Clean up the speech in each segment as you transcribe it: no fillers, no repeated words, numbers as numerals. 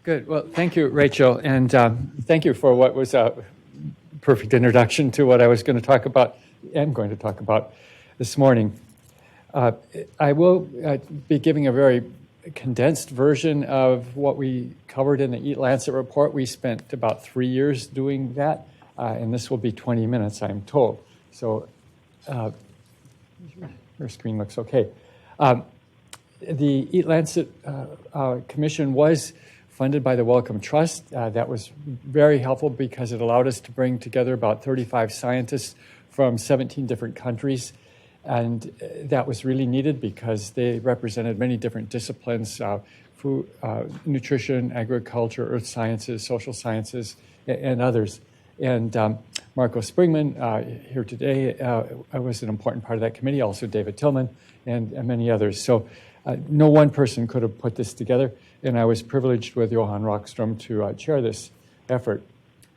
Good. Well, thank you, Rachel, and thank you for what was a perfect introduction to what I was going to talk about, am going to talk about this morning. I will be giving a very condensed version of what we covered in the EATLancet report. We spent about 3 years doing that, and this will be 20 minutes, I'm told. So your screen looks okay. The EATLancet Commission was funded by the Wellcome Trust. That was very helpful because it allowed us to bring together about 35 scientists from 17 different countries. And that was really needed because they represented many different disciplines, food, nutrition, agriculture, earth sciences, social sciences, and others. And Marco Springman, here today, was an important part of that committee, also David Tillman and many others. So no one person could have put this together, and I was privileged with Johan Rockström to chair this effort.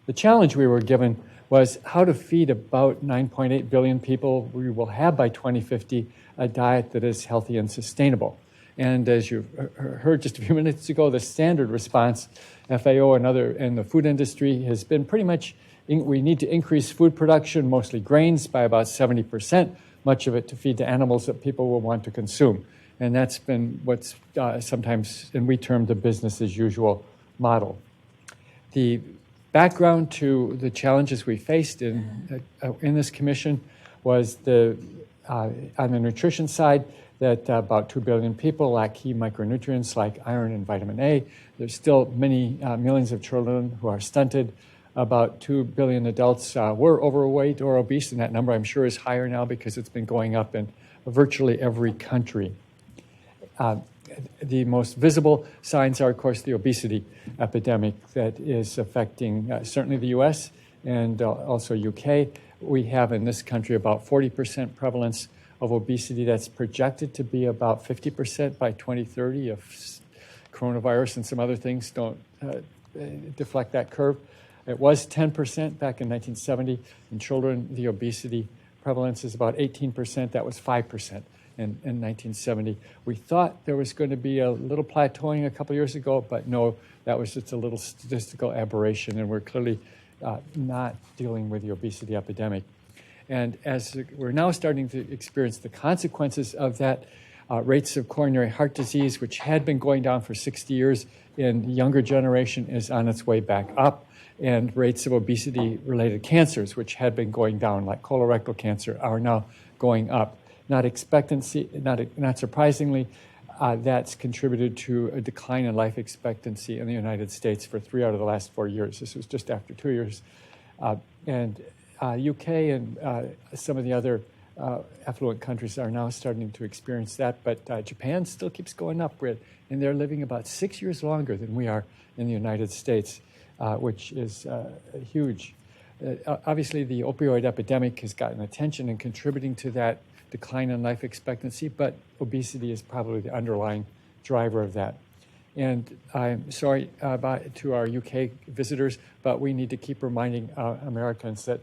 The challenge we were given was how to feed about 9.8 billion people we will have by 2050 a diet that is healthy and sustainable. And as you heard just a few minutes ago, the standard response, FAO and other in the food industry, has been pretty much, we need to increase food production, mostly grains, by about 70%, much of it to feed the animals that people will want to consume. And that's been what's sometimes, and we term the business as usual model. The background to the challenges we faced in this commission was on the nutrition side, that about 2 billion people lack key micronutrients like iron and vitamin A. There's still many millions of children who are stunted. About 2 billion adults were overweight or obese, and that number I'm sure is higher now because it's been going up in virtually every country. The most visible signs are, of course, the obesity epidemic that is affecting certainly the U.S. and also UK. We have in this country about 40% prevalence of obesity. That's projected to be about 50% by 2030 if coronavirus and some other things don't deflect that curve. It was 10% back in 1970. In children, the obesity prevalence is about 18%. That was 5%. In 1970. We thought there was going to be a little plateauing a couple years ago, but no, that was just a little statistical aberration, and we're clearly not dealing with the obesity epidemic. And as we're now starting to experience the consequences of that, rates of coronary heart disease, which had been going down for 60 years in the younger generation, is on its way back up, and rates of obesity-related cancers, which had been going down, like colorectal cancer, are now going up. Not surprisingly, that's contributed to a decline in life expectancy in the United States for 3 out of the last 4 years. This was just after 2 years. And UK and some of the other affluent countries are now starting to experience that, but Japan still keeps going up, and they're living about 6 years longer than we are in the United States, which is huge. Obviously, the opioid epidemic has gotten attention and contributing to that decline in life expectancy, but obesity is probably the underlying driver of that. And I'm sorry to our UK visitors, but we need to keep reminding Americans that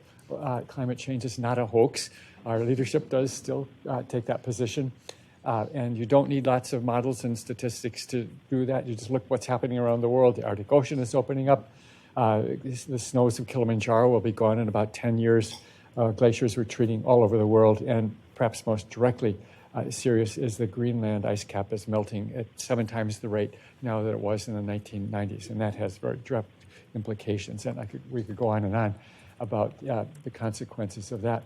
climate change is not a hoax. Our leadership does still take that position. And you don't need lots of models and statistics to do that. You just look what's happening around the world. The Arctic Ocean is opening up. The snows of Kilimanjaro will be gone in about 10 years. Glaciers retreating all over the world, and perhaps most directly serious is the Greenland ice cap is melting at 7 times the rate now that it was in the 1990s, and that has very direct implications. And we could go on about the consequences of that.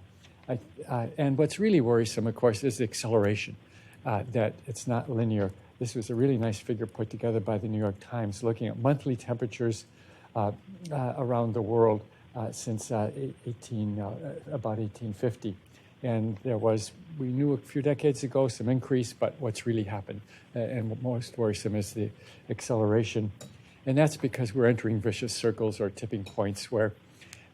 And what's really worrisome, of course, is the acceleration, that it's not linear. This was a really nice figure put together by the New York Times looking at monthly temperatures around the world since about 1850. And we knew a few decades ago some increase, but what's really happened, and what most worrisome is the acceleration. And that's because we're entering vicious circles or tipping points where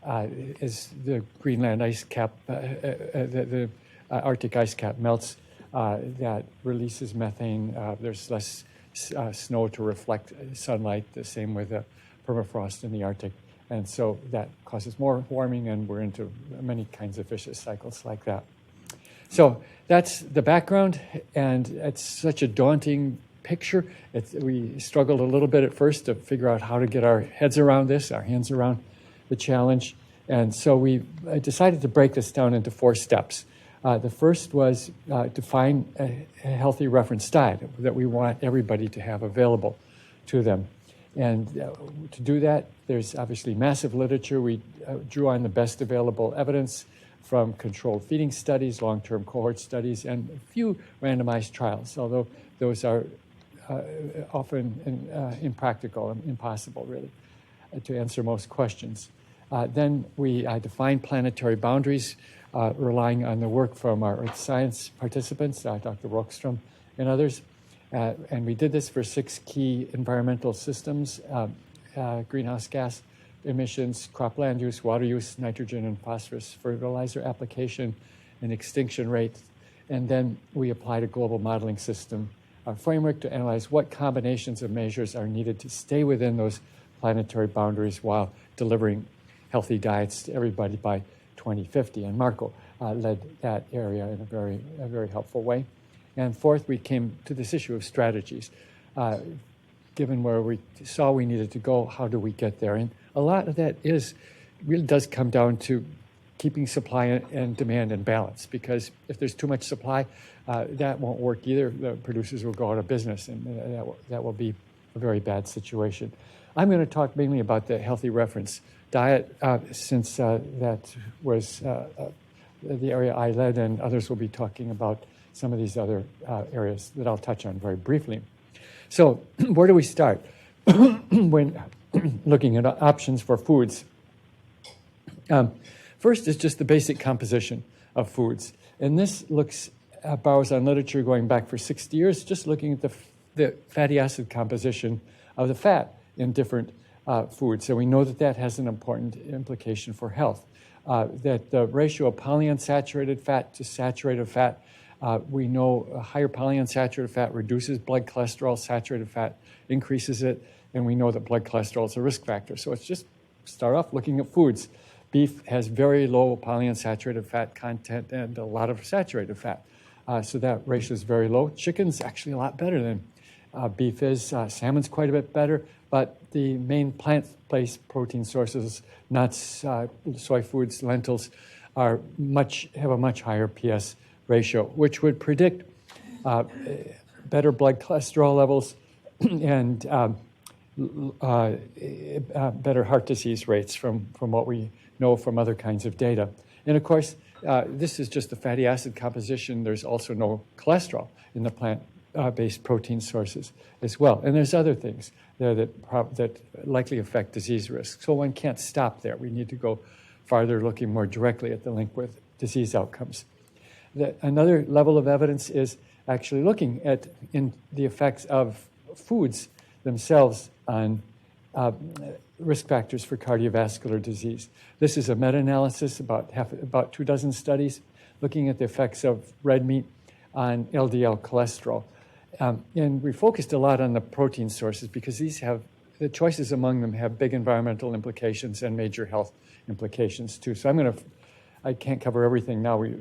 as the Greenland ice cap, the Arctic ice cap melts, that releases methane. There's less snow to reflect sunlight, the same with the permafrost in the Arctic. And so that causes more warming, and we're into many kinds of vicious cycles like that. So that's the background, and it's such a daunting picture. We struggled a little bit at first to figure out how to get our heads around this, our hands around the challenge. And so we decided to break this down into 4 steps. The first was to find a healthy reference diet that we want everybody to have available to them. And to do that, there's obviously massive literature. We drew on the best available evidence from controlled feeding studies, long-term cohort studies, and a few randomized trials, although those are often impractical and impossible, really, to answer most questions. Then we defined planetary boundaries, relying on the work from our earth science participants, Dr. Rockstrom and others. And we did this for 6 key environmental systems: greenhouse gas emissions, cropland use, water use, nitrogen and phosphorus fertilizer application, and extinction rate. And then we applied a global modeling system, a framework to analyze what combinations of measures are needed to stay within those planetary boundaries while delivering healthy diets to everybody by 2050. And Marco led that area in a very helpful way. And fourth, we came to this issue of strategies. Given where we saw we needed to go, how do we get there? And a lot of that really does come down to keeping supply and demand in balance, because if there's too much supply, that won't work either. The producers will go out of business, and that will be a very bad situation. I'm going to talk mainly about the healthy reference diet, since that was the area I led, and others will be talking about some of these other areas that I'll touch on very briefly. So where do we start when looking at options for foods? First is just the basic composition of foods. And this borrows on literature going back for 60 years, just looking at the fatty acid composition of the fat in different foods. So we know that has an important implication for health. That the ratio of polyunsaturated fat to saturated fat, we know a higher polyunsaturated fat reduces blood cholesterol, saturated fat increases it, and we know that blood cholesterol is a risk factor. So let's just start off looking at foods. Beef has very low polyunsaturated fat content and a lot of saturated fat. So that ratio is very low. Chicken's actually a lot better than beef is. Salmon's quite a bit better, but the main plant-based protein sources, nuts, soy foods, lentils, have a much higher PS ratio, which would predict better blood cholesterol levels and better heart disease rates from what we know from other kinds of data. And of course, this is just the fatty acid composition. There's also no cholesterol in the plant-based protein sources as well. And there's other things there that likely affect disease risk. So one can't stop there. We need to go farther, looking more directly at the link with disease outcomes. Another level of evidence is actually looking at the effects of foods themselves on risk factors for cardiovascular disease. This is a meta-analysis, about 2 dozen studies, looking at the effects of red meat on LDL cholesterol. And we focused a lot on the protein sources because the choices among them have big environmental implications and major health implications too. So I can't cover everything now. We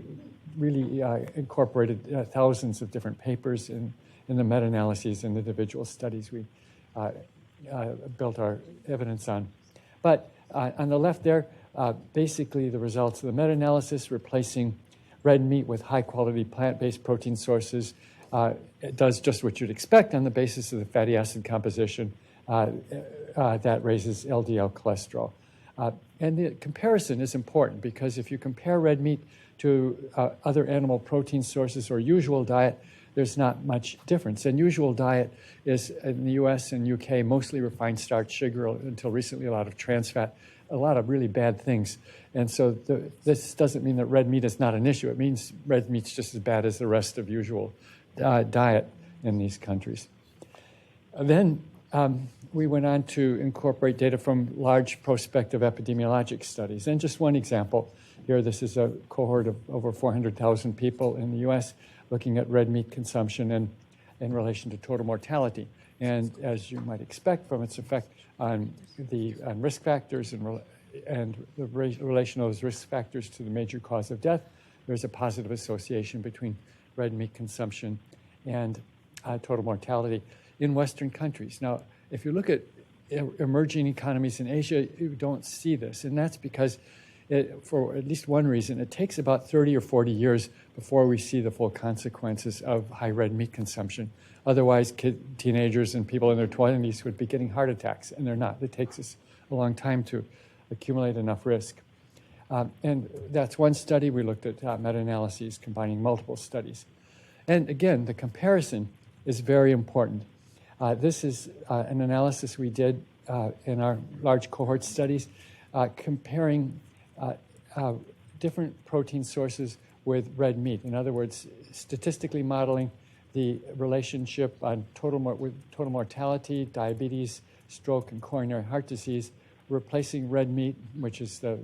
really incorporated thousands of different papers in the meta-analyses and individual studies we built our evidence on. But on the left there, basically the results of the meta-analysis replacing red meat with high-quality plant-based protein sources. It does just what you'd expect on the basis of the fatty acid composition that raises LDL cholesterol. And the comparison is important because if you compare red meat to other animal protein sources or usual diet, there's not much difference. And usual diet is, in the US and UK, mostly refined starch, sugar, until recently a lot of trans fat, a lot of really bad things. And so this doesn't mean that red meat is not an issue. It means red meat's just as bad as the rest of usual diet in these countries. Then we went on to incorporate data from large prospective epidemiologic studies. And just one example here, this is a cohort of over 400,000 people in the US looking at red meat consumption and in relation to total mortality. And as you might expect from its effect on risk factors and the relation of those risk factors to the major cause of death, there's a positive association between red meat consumption and total mortality in Western countries. Now, if you look at emerging economies in Asia, you don't see this, and that's because for at least one reason, it takes about 30 or 40 years before we see the full consequences of high red meat consumption. Otherwise, teenagers and people in their 20s would be getting heart attacks, and they're not. It takes us a long time to accumulate enough risk. And that's one study. We looked at meta-analyses combining multiple studies. And again, the comparison is very important. This is an analysis we did in our large cohort studies comparing different protein sources with red meat. In other words, statistically modeling the relationship on with total mortality, diabetes, stroke, and coronary heart disease, replacing red meat, which is the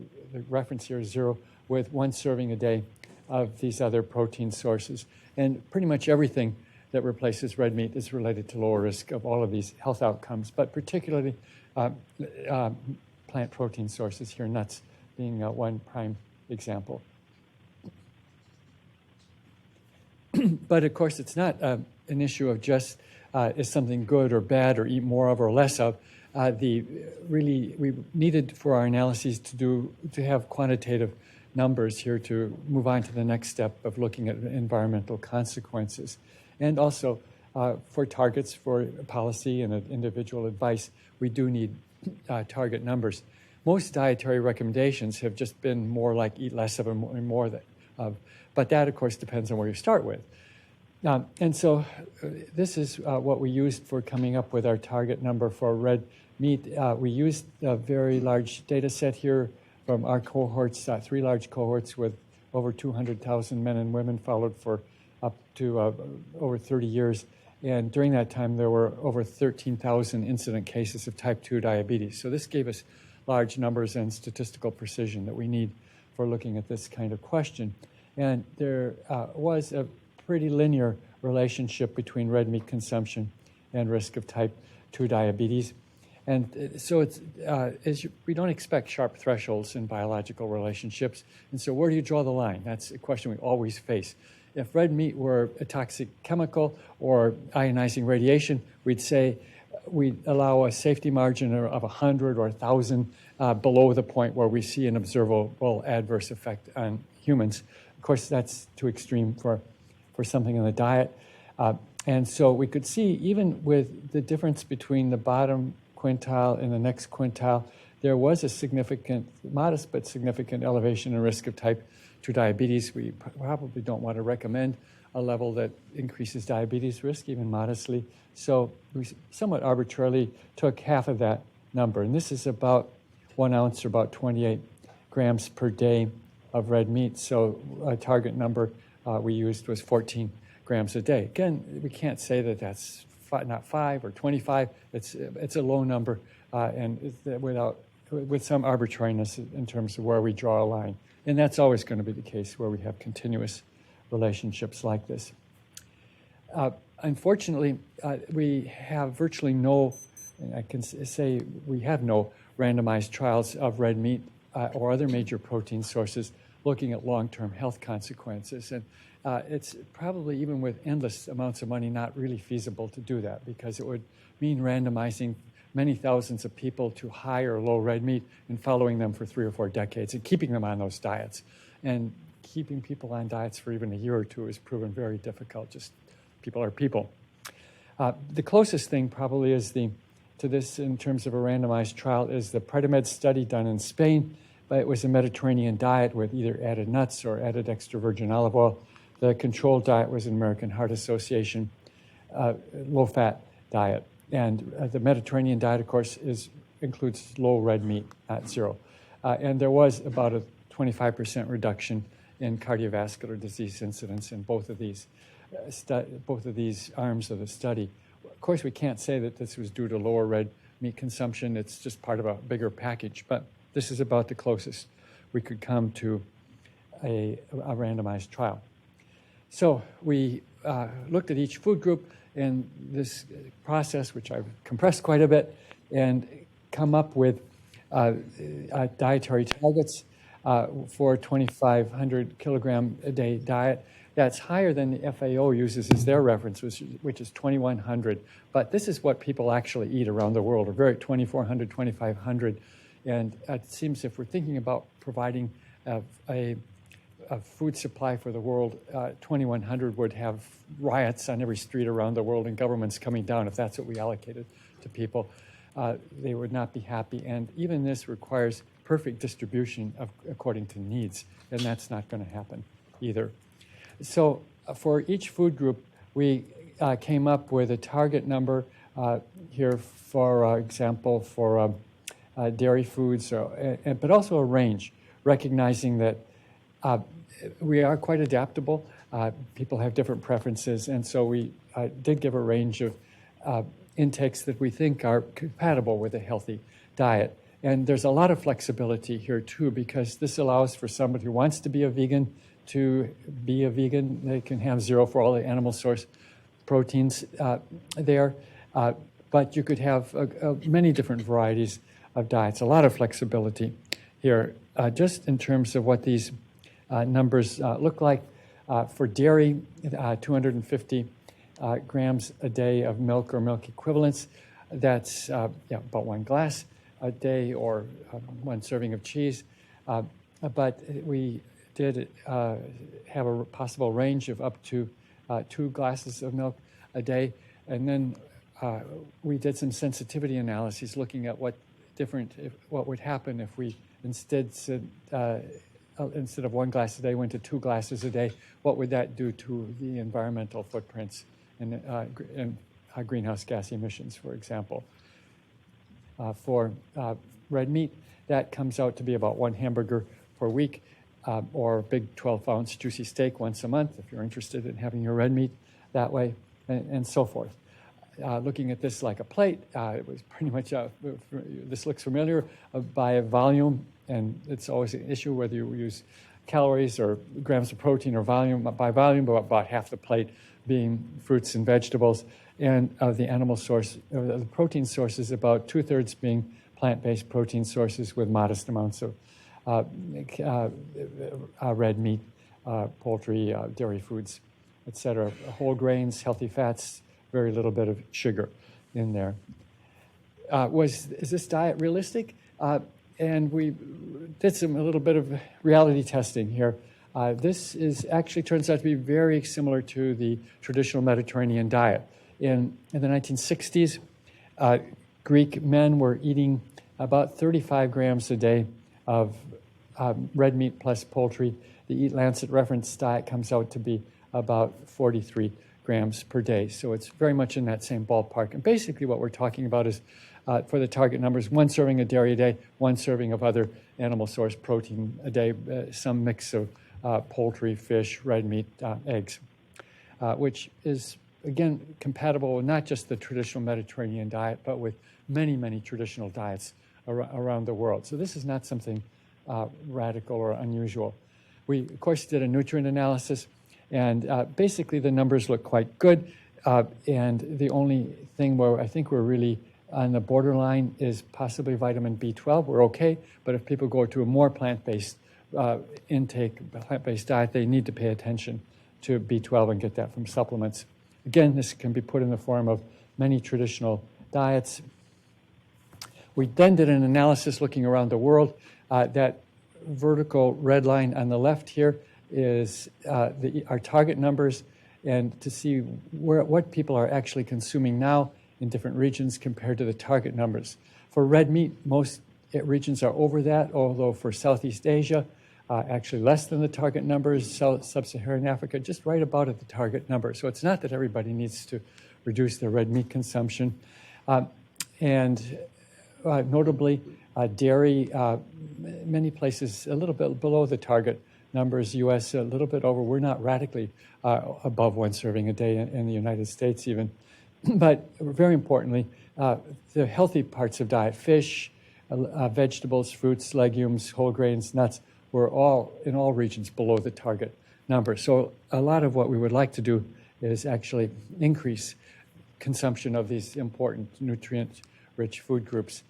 reference here is 0, with 1 serving a day of these other protein sources. And pretty much everything that replaces red meat is related to lower risk of all of these health outcomes, but particularly plant protein sources here, nuts being one prime example. But of course, it's not an issue of just is something good or bad or eat more of or less of. We needed for our analyses to have quantitative numbers here to move on to the next step of looking at environmental consequences. And also for targets for policy and individual advice, we do need target numbers. Most dietary recommendations have just been more like eat less of and more of, but that, of course, depends on where you start with. And so this is what we used for coming up with our target number for red meat. We used a very large data set here from our cohorts, 3 large cohorts with over 200,000 men and women followed for up to over 30 years. And during that time, there were over 13,000 incident cases of type 2 diabetes. So this gave us large numbers and statistical precision that we need for looking at this kind of question. And there was a pretty linear relationship between red meat consumption and risk of type 2 diabetes. And so we don't expect sharp thresholds in biological relationships. And so where do you draw the line? That's a question we always face. If red meat were a toxic chemical or ionizing radiation, we'd say we'd allow a safety margin of 100 or 1,000 below the point where we see an observable adverse effect on humans. Of course, that's too extreme for something in the diet. And so we could see, even with the difference between the bottom quintile and the next quintile, there was a significant, modest but significant elevation in risk of type 2 diabetes. We probably don't want to recommend a level that increases diabetes risk, even modestly. So we somewhat arbitrarily took half of that number. And this is about 1 ounce or about 28 grams per day of red meat. So a target number we used was 14 grams a day. Again, we can't say that that's not 5 or 25. It's a low number and with some arbitrariness in terms of where we draw a line. And that's always going to be the case where we have continuous relationships like this. Unfortunately, we have virtually no, I can say we have no randomized trials of red meat or other major protein sources looking at long-term health consequences. And it's probably, even with endless amounts of money, not really feasible to do that, because it would mean randomizing many thousands of people to high or low red meat and following them for 3 or 4 decades and keeping them on those diets. And keeping people on diets for even a year or 2 has proven very difficult. Just people are people. The closest thing probably is to this in terms of a randomized trial is the Predimed study done in Spain, but it was a Mediterranean diet with either added nuts or added extra virgin olive oil. The control diet was an American Heart Association low-fat diet. And the Mediterranean diet, of course, includes low red meat, not 0. And there was about a 25% reduction in cardiovascular disease incidence in both of these arms of the study. Of course, we can't say that this was due to lower red meat consumption. It's just part of a bigger package. But this is about the closest we could come to a randomized trial. So we looked at each food group in this process, which I've compressed quite a bit, and come up with dietary targets for 2,500 kilogram a day diet. That's higher than the FAO uses as their reference, which is 2,100. But this is what people actually eat around the world, or very 2,400, 2,500. And it seems if we're thinking about providing a food supply for the world, 2,100 would have riots on every street around the world and governments coming down if that's what we allocated to people. They would not be happy. And even this requires perfect distribution according to needs, and that's not going to happen either. So for each food group, we came up with a target number here, for example, for dairy foods, but also a range, recognizing that we are quite adaptable. People have different preferences, and so we did give a range of intakes that we think are compatible with a healthy diet. And there's a lot of flexibility here, too, because this allows for somebody who wants to be a vegan to be a vegan. They can have 0 for all the animal source proteins there. But you could have many different varieties of diets, a lot of flexibility here. Just in terms of what these numbers look like, for dairy, 250 grams a day of milk or milk equivalents. That's about 1 glass a day, or 1 serving of cheese. But we did have a possible range of up to 2 glasses of milk a day. And then we did some sensitivity analyses looking at what would happen if we instead said, instead of 1 glass a day, went to 2 glasses a day. What would that do to the environmental footprints and greenhouse gas emissions, for example? For red meat, that comes out to be about 1 hamburger per week, or a big 12-ounce juicy steak once a month, if you're interested in having your red meat that way, and so forth. Looking at this like a plate, it was pretty much, this looks familiar, by volume, and it's always an issue whether you use calories or grams of protein or volume, by volume, but about half the plate being fruits and vegetables, and the animal source, the protein sources, about 2/3 being plant-based protein sources with modest amounts of red meat, poultry, dairy foods, etc. Whole grains, healthy fats, very little bit of sugar in there. Is this diet realistic? And we did a little bit of reality testing here. This actually turns out to be very similar to the traditional Mediterranean diet. In the 1960s, Greek men were eating about 35 grams a day of red meat plus poultry. The EATLancet reference diet comes out to be about 43 grams per day. So it's very much in that same ballpark. And basically what we're talking about is, for the target numbers, 1 serving of dairy a day, 1 serving of other animal source protein a day, some mix of poultry, fish, red meat, eggs, which is, again, compatible with not just the traditional Mediterranean diet, but with many, many traditional diets around the world. So this is not something radical or unusual. We, of course, did a nutrient analysis, and basically the numbers look quite good. And the only thing where I think we're really on the borderline is possibly vitamin B12. We're okay, but if people go to a more plant-based intake, plant-based diet, they need to pay attention to B12 and get that from supplements. Again, this can be put in the form of many traditional diets. We then did an analysis looking around the world. That vertical red line on the left here is our target numbers, and to see what people are actually consuming now in different regions compared to the target numbers. For red meat, most regions are over that, although for Southeast Asia, actually less than the target numbers, Sub-Saharan Africa, just right about at the target number. So it's not that everybody needs to reduce their red meat consumption. And notably, dairy, many places a little bit below the target numbers, U.S. a little bit over. We're not radically above 1 serving a day in the United States even. But very importantly, the healthy parts of diet, fish, vegetables, fruits, legumes, whole grains, nuts, were all in all regions below the target number. So a lot of what we would like to do is actually increase consumption of these important nutrient-rich food groups.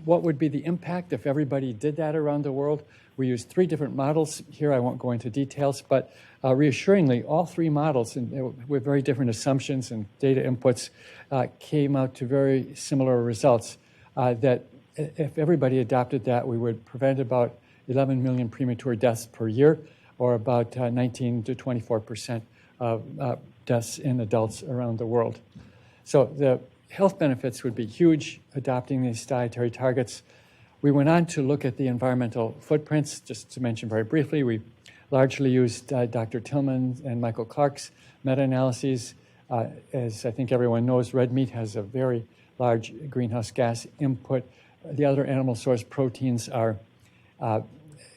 What would be the impact if everybody did that around the world? We used 3 different models. Here I won't go into details, but reassuringly, all 3 models, and with very different assumptions and data inputs, came out to very similar results, that if everybody adopted that, we would prevent about 11 million premature deaths per year, or about 19 to 24% of deaths in adults around the world. So the health benefits would be huge adopting these dietary targets. We went on to look at the environmental footprints. Just to mention very briefly, we largely used Dr. Tillman and Michael Clark's meta-analyses. As I think everyone knows, red meat has a very large greenhouse gas input. The other animal source proteins are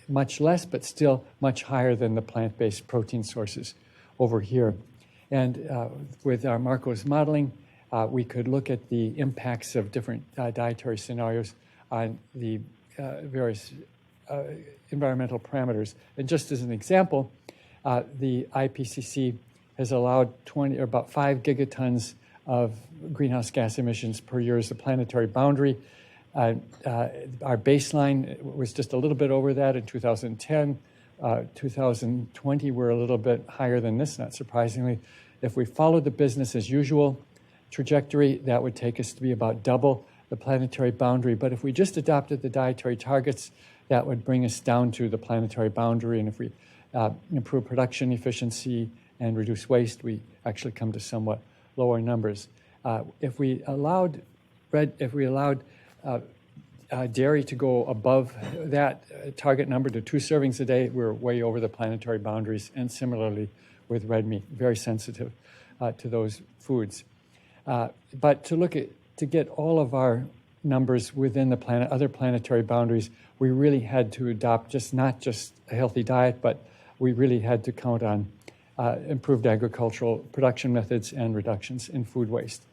much less, but still much higher than the plant-based protein sources over here. And with our Marco's modeling, we could look at the impacts of different dietary scenarios on the various environmental parameters. And just as an example, the IPCC has allowed about 5 gigatons of greenhouse gas emissions per year as the planetary boundary. Our baseline was just a little bit over that in 2010. 2020, we're a little bit higher than this, not surprisingly. If we followed the business as usual trajectory, that would take us to be about double the planetary boundary. But if we just adopted the dietary targets, that would bring us down to the planetary boundary. And if we improve production efficiency and reduce waste, we actually come to somewhat lower numbers. If we allowed dairy to go above that target number to 2 servings a day, we're way over the planetary boundaries, and similarly with red meat, very sensitive to those foods. But to get all of our numbers within the other planetary boundaries, we really had to adopt not just a healthy diet, but we really had to count on improved agricultural production methods and reductions in food waste.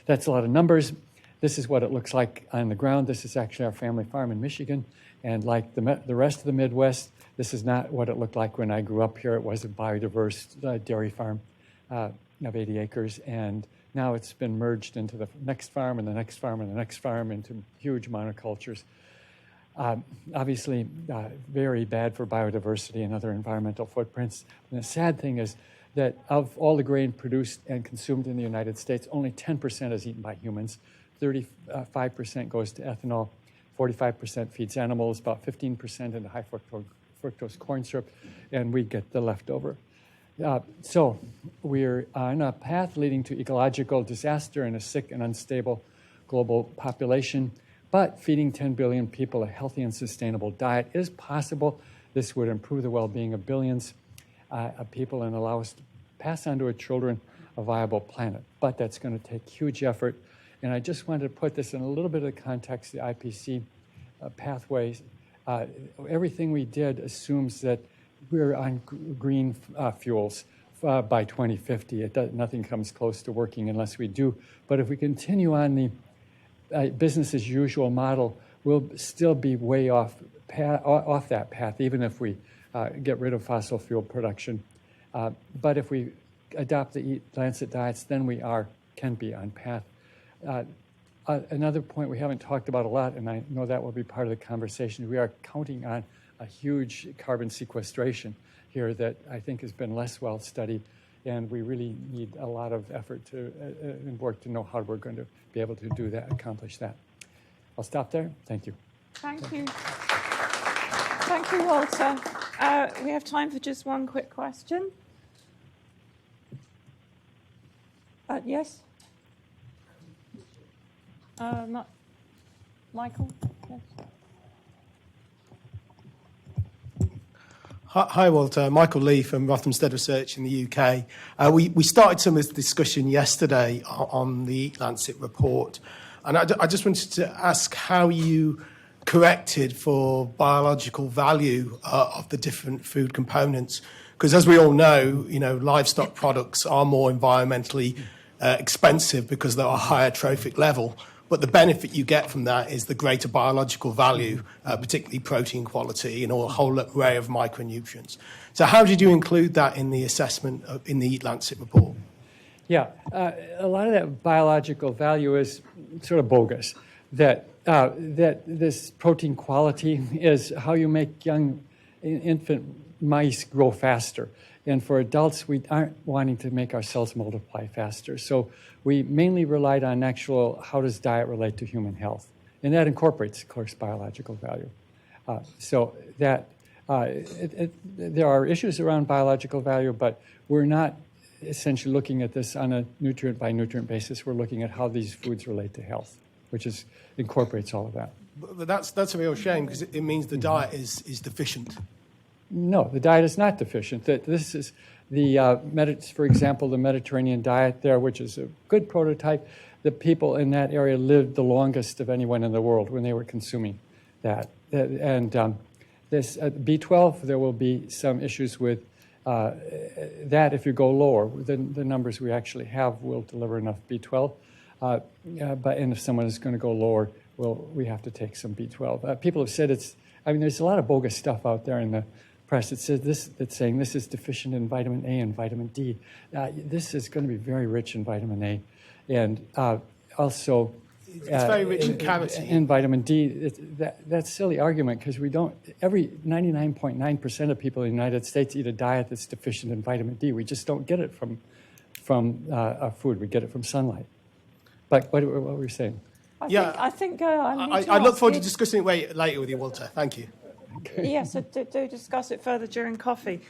That's a lot of numbers. This is what it looks like on the ground. This is actually our family farm in Michigan. And like the rest of the Midwest, this is not what it looked like when I grew up here. It was a biodiverse dairy farm of 80 acres. And now it's been merged into the next farm and the next farm and the next farm into huge monocultures. Obviously, very bad for biodiversity and other environmental footprints. And the sad thing is that of all the grain produced and consumed in the United States, only 10% is eaten by humans. 35% goes to ethanol, 45% feeds animals, about 15% into high fructose corn syrup, and we get the leftover. So we're on a path leading to ecological disaster and a sick and unstable global population. But feeding 10 billion people a healthy and sustainable diet is possible. This would improve the well-being of billions of people and allow us to pass on to our children a viable planet. But that's going to take huge effort. And I just wanted to put this in a little bit of the context, the IPC Pathways. Everything we did assumes that we're on green fuels by 2050. Nothing comes close to working unless we do. But if we continue on the business as usual model, we'll still be way off that path, even if we get rid of fossil fuel production. But if we adopt the EATLancet diets, then we can be on path. Another point we haven't talked about a lot, and I know that will be part of the conversation, we are counting on a huge carbon sequestration here that I think has been less well studied, and we really need a lot of effort and work to know how we're going to be able to accomplish that. I'll stop there. Thank you. Thank you. Thank you, Walter. We have time for just one quick question. Yes? Michael? Yes. Hi, Walter. Michael Lee from Rothamsted Research in the UK. We started some of this discussion yesterday on the EATLancet report. And I just wanted to ask how you corrected for biological value of the different food components. Because as we all know, livestock products are more environmentally expensive because they're a higher trophic level. But the benefit you get from that is the greater biological value, particularly protein quality and a whole array of micronutrients. So how did you include that in the assessment in the EATLancet report? Yeah, a lot of that biological value is sort of bogus. That that this protein quality is how you make young infant mice grow faster. And for adults, we aren't wanting to make our cells multiply faster. So we mainly relied on actual, how does diet relate to human health? And that incorporates, of course, biological value. So that there are issues around biological value, but we're not essentially looking at this on a nutrient by nutrient basis. We're looking at how these foods relate to health, which incorporates all of that. But that's a real shame because it means the diet is deficient. No, the diet is not deficient. This is for example, the Mediterranean diet there, which is a good prototype. The people in that area lived the longest of anyone in the world when they were consuming that. And this B12, there will be some issues with that if you go lower. The numbers we actually have will deliver enough B12. But if someone is going to go lower, we have to take some B12. People have said there's a lot of bogus stuff out there in the press. It's saying this is deficient in vitamin A and vitamin D. This is going to be very rich in vitamin A. And also, it's very rich in carotene. In vitamin D. That's a silly argument because every 99.9% of people in the United States eat a diet that's deficient in vitamin D. We just don't get it from our food. We get it from sunlight. But what were you saying? I think I look forward to discussing it later with you, Walter. Thank you. Yes, do discuss it further during coffee.